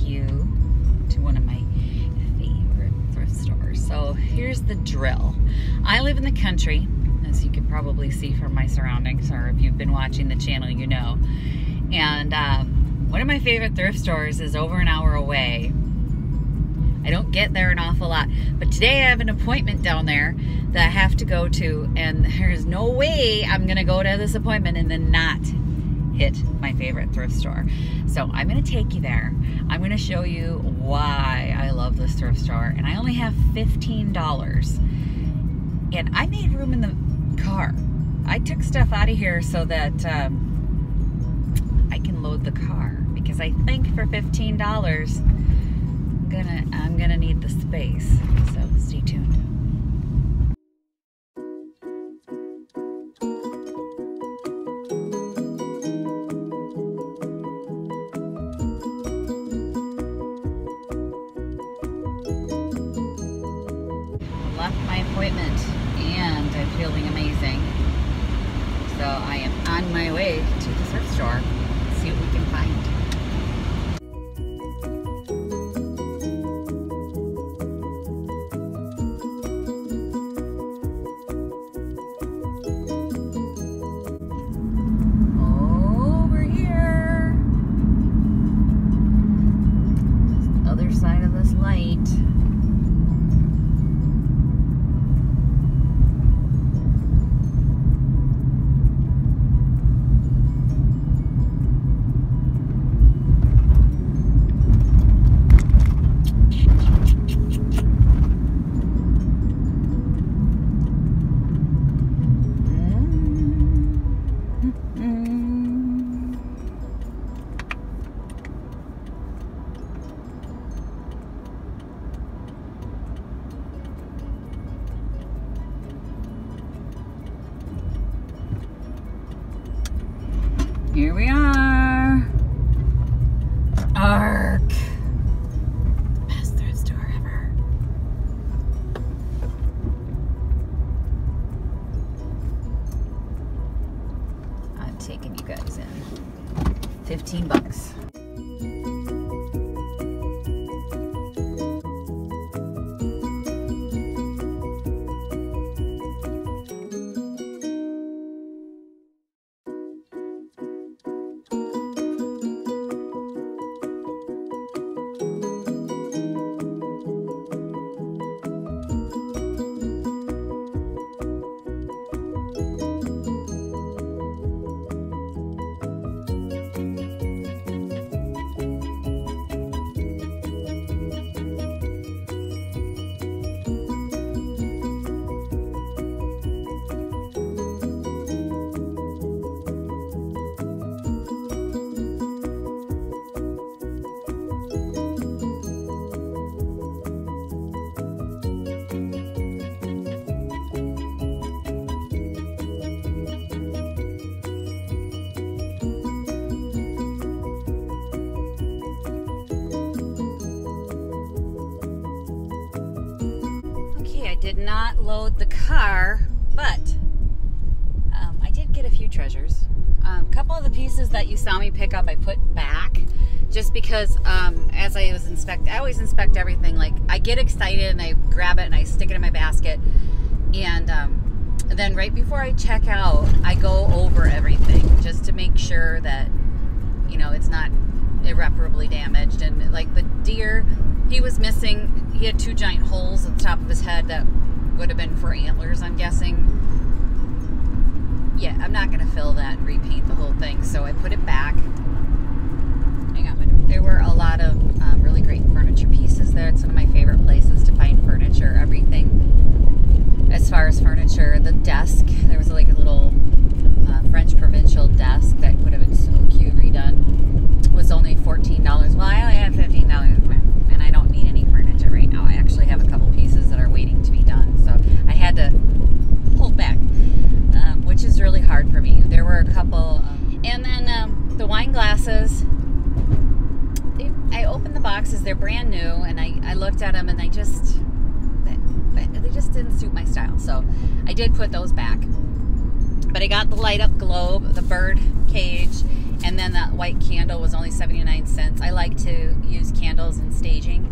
you to one of my favorite thrift stores. So here's the drill. I live in the country, as you can probably see from my surroundings, or if you've been watching the channel, you know. And one of my favorite thrift stores is over an hour away. I don't get there an awful lot, but today I have an appointment down there that I have to go to, and there's no way I'm gonna go to this appointment and then not hit my favorite thrift store. So I'm gonna take you there. I'm gonna show you why I love this thrift store, and I only have $15. And I made room in the car. I took stuff out of here so that I can load the car, because I think for $15 I'm gonna need the space. So stay tuned. Left my appointment and I'm feeling amazing. So I am on my way to the thrift store. Let's see what we can find. Oh, we're here. Just the other side of this light. Here we are. Ark. Best thrift store ever. I'm taking you guys in. 15 bucks. I did not load the car, but I did get a few treasures. A couple of the pieces that you saw me pick up I put back, just because as I always inspect everything. Like, I get excited and I grab it and I stick it in my basket, and then right before I check out I go over everything just to make sure that, you know, it's not irreparably damaged. And like the deer, he was missing. He had 2 giant holes at the top of his head that would have been for antlers, I'm guessing. Yeah, I'm not going to fill that and repaint the whole thing, so I put it back. Hang on, there were a lot of really great furniture pieces there. It's one of my favorite places to find furniture. Everything as far as furniture. The desk, there was like a little French provincial desk that would have been so cute redone. Was only $14. Well, I only have $15, and I don't need any furniture right now. I actually have a couple pieces that are waiting to be done, so I had to hold back, which is really hard for me. There were a couple, and then the wine glasses. I opened the boxes. They're brand new, and I looked at them, and they just didn't suit my style. So I did put those back. But I got the light up globe, the bird cage, And then that white candle was only 79 cents. I like to use candles in staging.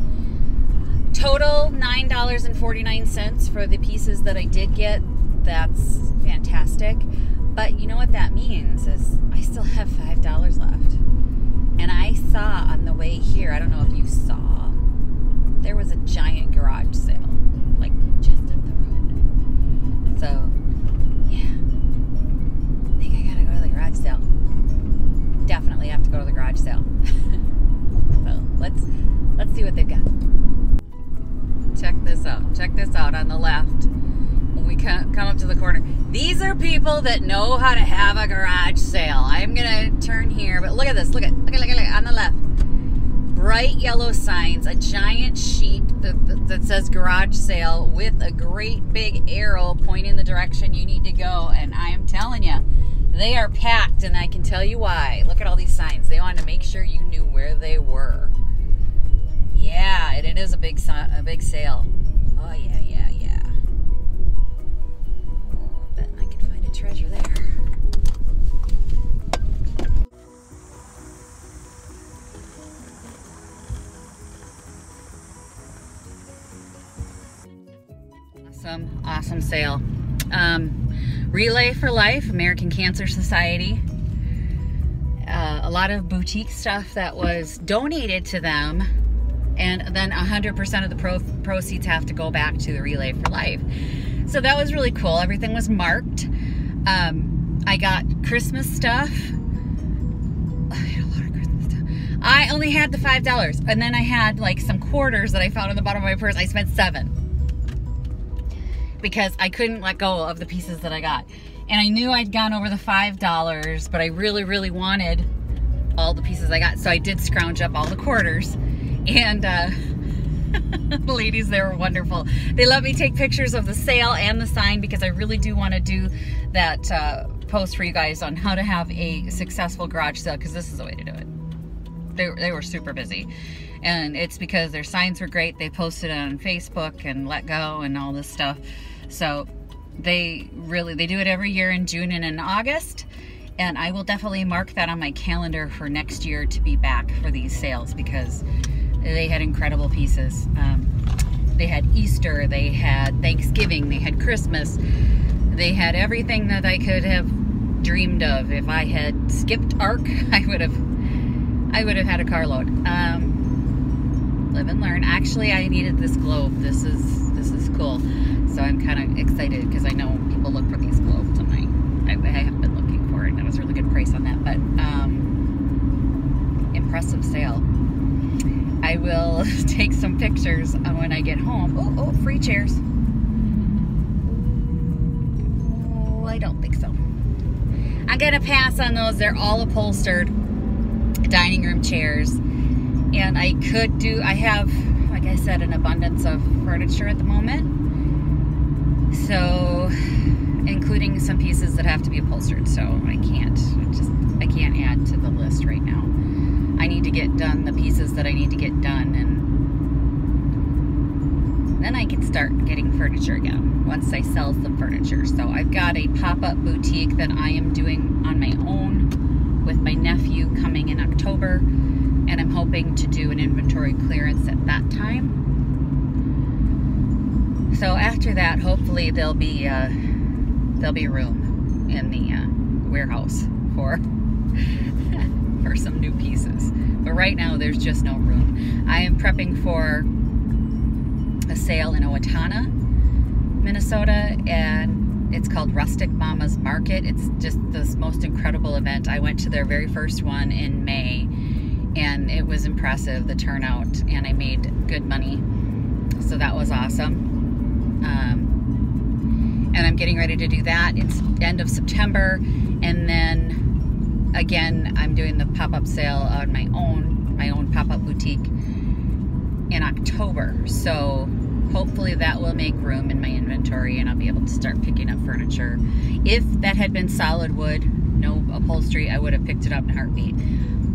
Total $9.49 for the pieces that I did get. That's fantastic. But you know what that means is I still have $5 left. And I saw on the way here, I don't know if you saw, there was a giant garage sale, like just up the road. So, yeah, I think I gotta go to the garage sale. Definitely have to go to the garage sale. So let's see what they've got. Check this out. Check this out on the left. When we come up to the corner, these are people that know how to have a garage sale. I'm gonna turn here, but look at this. Look at on the left. Bright yellow signs, a giant sheet that says garage sale with a great big arrow pointing the direction you need to go. And I am telling you, they are packed, and I can tell you why. Look at all these signs. They wanted to make sure you knew where they were. Yeah, and it is a big sale. Oh yeah. Oh, I bet I can find a treasure there. Awesome sale. Relay for Life, American Cancer Society. A lot of boutique stuff that was donated to them, and then 100% of the proceeds have to go back to the Relay for Life. So that was really cool. Everything was marked. I got Christmas stuff. I had a lot of Christmas stuff. I only had the $5, and then I had like some quarters that I found in the bottom of my purse. I spent $7 because I couldn't let go of the pieces that I got. And I knew I'd gone over the $5, but I really wanted all the pieces I got. So I did scrounge up all the quarters. And the ladies there were wonderful. They let me take pictures of the sale and the sign because I really do want to do that post for you guys on how to have a successful garage sale, because this is the way to do it. They were super busy. And it's because their signs were great. They posted it on Facebook and Let Go and all this stuff. So they do it every year in June and in August. And I will definitely mark that on my calendar for next year to be back for these sales, because they had incredible pieces. They had Easter, they had Thanksgiving, they had Christmas. They had everything that I could have dreamed of. If I had skipped ARC, I would have had a carload. Live and learn. Actually, I needed this globe. This is cool. So I'm kind of excited because I know people look for these globes, and I have been looking for it, and it was a really good price on that. But impressive sale. I will take some pictures when I get home. Oh, free chairs. Oh, I don't think so. I'm gonna pass on those. They're all upholstered dining room chairs. And I have, like I said, an abundance of furniture at the moment. So, including some pieces that have to be upholstered. So I can't add to the list right now. I need to get done the pieces that I need to get done, and then I can start getting furniture again once I sell some furniture. So I've got a pop-up boutique that I am doing on my own with my nephew coming in October, and I'm hoping to do an inventory clearance at that time. So after that, hopefully there'll be room in the warehouse for some new pieces. But right now there's just no room. I am prepping for a sale in Owatonna, Minnesota, and it's called Rustic Mama's Market. It's just this most incredible event. I went to their very first one in May, and it was impressive, the turnout, and I made good money. So that was awesome. And I'm getting ready to do that. It's end of September, and then again, I'm doing the pop-up sale on my own pop-up boutique in October. So hopefully that will make room in my inventory, and I'll be able to start picking up furniture. If that had been solid wood, no upholstery, I would have picked it up in a heartbeat,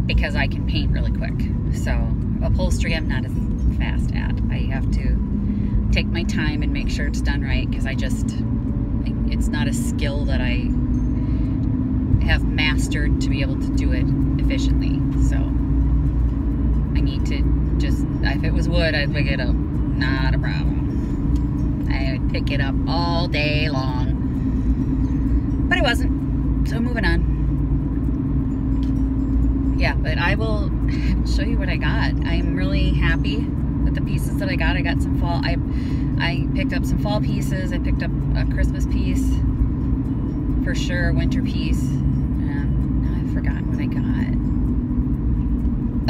because I can paint really quick. So upholstery, I'm not as fast at. I have to take my time and make sure it's done right, because it's not a skill that I have mastered to be able to do it efficiently. So I need to just, if it was wood, I'd pick it up. Not a problem. I would pick it up all day long. But it wasn't. So moving on. Yeah, but I will show you what I got. I'm really happy with the pieces that I got. I got some fall. I picked up some fall pieces. I picked up a Christmas piece. For sure, a winter piece. Now I've forgotten what I got.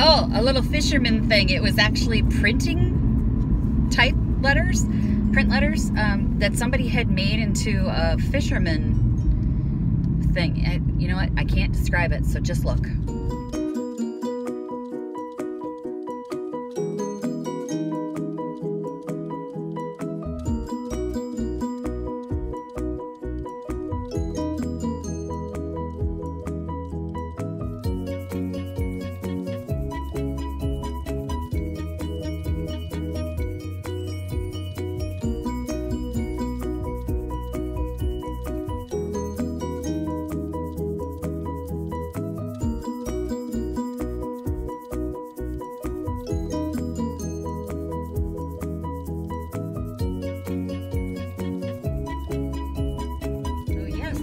Oh, a little fisherman thing. It was actually printing type letters, print letters, that somebody had made into a fisherman thing. You know what? I can't describe it, so just look.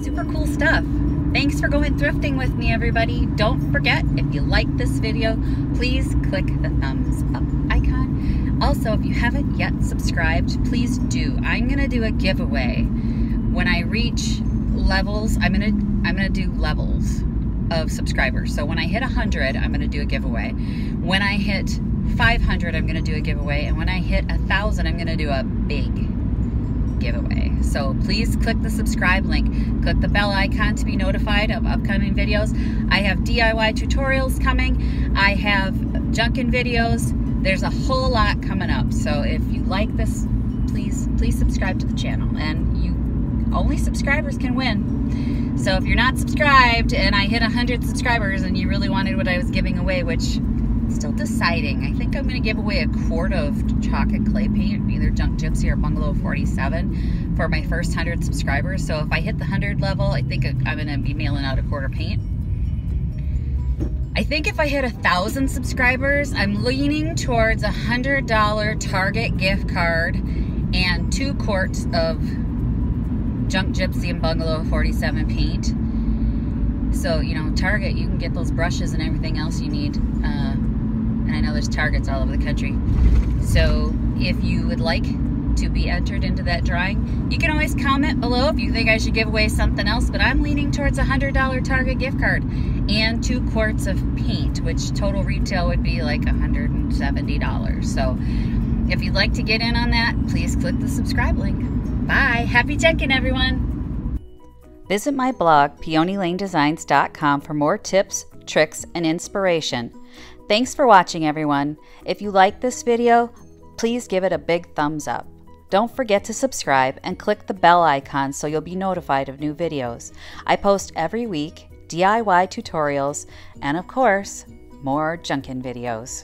Super cool stuff. Thanks for going thrifting with me, everybody. Don't forget, if you like this video, please click the thumbs up icon. Also, if you haven't yet subscribed, please do. I'm gonna do a giveaway. When I reach levels, I'm gonna do levels of subscribers. So when I hit 100, I'm gonna do a giveaway. When I hit 500, I'm gonna do a giveaway. And when I hit 1,000, I'm gonna do a big giveaway. So please click the subscribe link, click the bell icon to be notified of upcoming videos. I have DIY tutorials coming, I have junkin videos, there's a whole lot coming up. So if you like this, please subscribe to the channel, and only subscribers can win. So if you're not subscribed and I hit 100 subscribers and you really wanted what I was giving away, which I'm still deciding. I think I'm going to give away a quart of chocolate clay paint, either Junk Gypsy or Bungalow 47, for my first 100 subscribers. So if I hit the 100 level, I think I'm going to be mailing out a quart of paint. I think if I hit 1,000 subscribers, I'm leaning towards a $100 Target gift card and 2 quarts of Junk Gypsy and Bungalow 47 paint. So, you know, Target, you can get those brushes and everything else you need. And I know there's Targets all over the country. So if you would like to be entered into that drawing, you can always comment below if you think I should give away something else. But I'm leaning towards a $100 Target gift card and 2 quarts of paint, which total retail would be like $170. So if you'd like to get in on that, please click the subscribe link. Bye. Happy junkin', everyone. Visit my blog, peonylanedesigns.com, for more tips, tricks, and inspiration. Thanks for watching, everyone. If you like this video, please give it a big thumbs up. Don't forget to subscribe and click the bell icon so you'll be notified of new videos. I post every week DIY tutorials and, of course, more junkin' videos.